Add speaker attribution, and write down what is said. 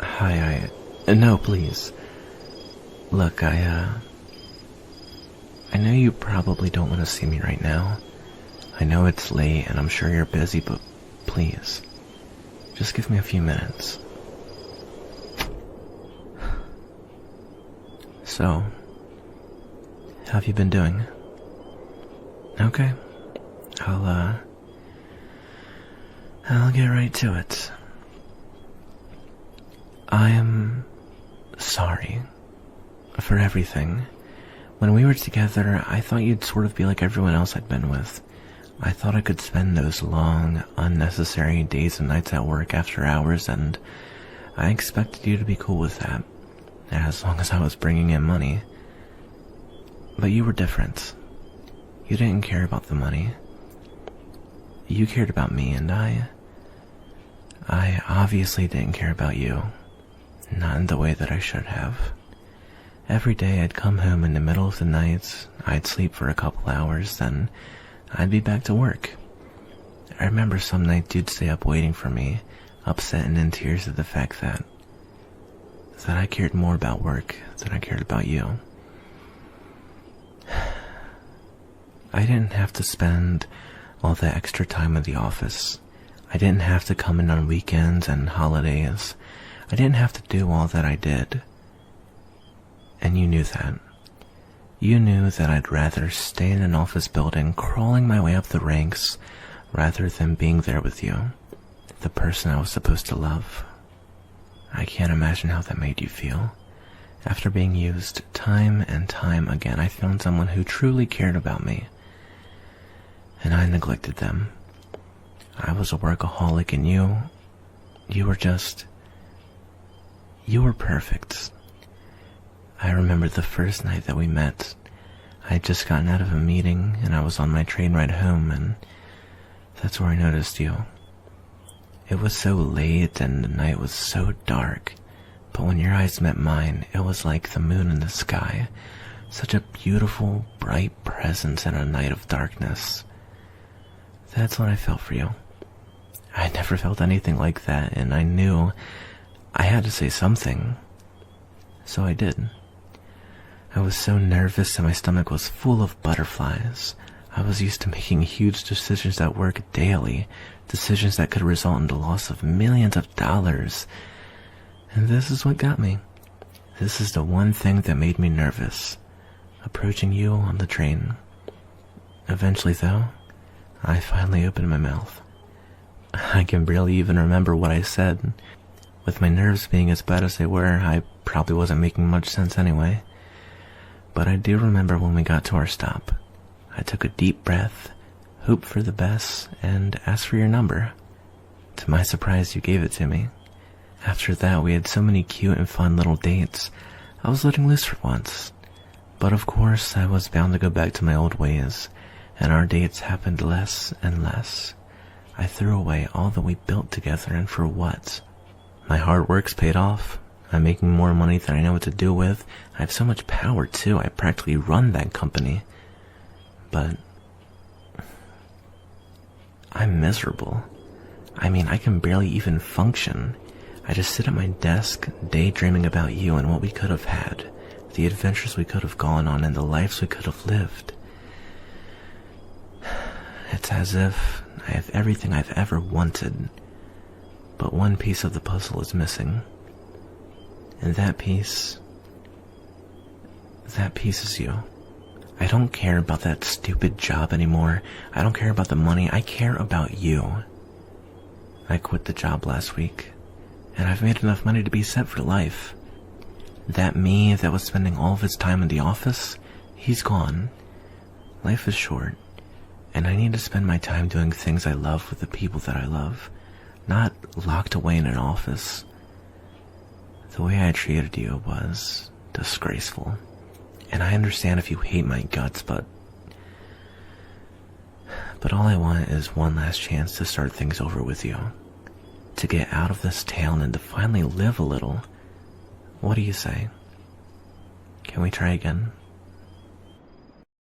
Speaker 1: Hi, no, please. Look, I know you probably don't want to see me right now. I know it's late and I'm sure you're busy, but please, just give me a few minutes. So, how have you been doing? Okay, I'll get right to it. I am sorry for everything. When we were together, I thought you'd sort of be like everyone else I'd been with. I thought I could spend those long, unnecessary days and nights at work after hours, and I expected you to be cool with that, as long as I was bringing in money. But you were different. You didn't care about the money. You cared about me, and I obviously didn't care about you. Not in the way that I should have. Every day I'd come home in the middle of the night, I'd sleep for a couple hours, then I'd be back to work. I remember some nights you'd stay up waiting for me, upset and in tears at the fact that I cared more about work than I cared about you. I didn't have to spend all the extra time in the office. I didn't have to come in on weekends and holidays. I didn't have to do all that I did. And you knew that. You knew that I'd rather stay in an office building crawling my way up the ranks rather than being there with you, the person I was supposed to love. I can't imagine how that made you feel. After being used time and time again, I found someone who truly cared about me. And I neglected them. I was a workaholic and you were perfect. I remember the first night that we met. I had just gotten out of a meeting and I was on my train ride home, and that's where I noticed you. It was so late and the night was so dark, but when your eyes met mine, it was like the moon in the sky. Such a beautiful, bright presence in a night of darkness. That's what I felt for you. I never felt anything like that, and I knew I had to say something. So I did. I was so nervous and my stomach was full of butterflies. I was used to making huge decisions at work daily, decisions that could result in the loss of millions of dollars. And this is what got me. This is the one thing that made me nervous. Approaching you on the train. Eventually, though, I finally opened my mouth. I can barely even remember what I said. With my nerves being as bad as they were, I probably wasn't making much sense anyway. But I do remember when we got to our stop. I took a deep breath, hoped for the best, and asked for your number. To my surprise, you gave it to me. After that, we had so many cute and fun little dates. I was letting loose for once. But of course, I was bound to go back to my old ways, and our dates happened less and less. I threw away all that we built together, and for what? My hard work's paid off. I'm making more money than I know what to do with. I have so much power, too. I practically run that company. But I'm miserable. I mean, I can barely even function. I just sit at my desk, daydreaming about you and what we could have had, the adventures we could have gone on, and the lives we could have lived. It's as if I have everything I've ever wanted, but one piece of the puzzle is missing. And that piece is you. I don't care about that stupid job anymore. I don't care about the money. I care about you. I quit the job last week, and I've made enough money to be set for life. That me that was spending all of his time in the office, he's gone. Life is short, and I need to spend my time doing things I love with the people that I love, not locked away in an office. The way I treated you was disgraceful, and I understand if you hate my guts, but all I want is one last chance to start things over with you, to get out of this town and to finally live a little. What do you say? Can we try again?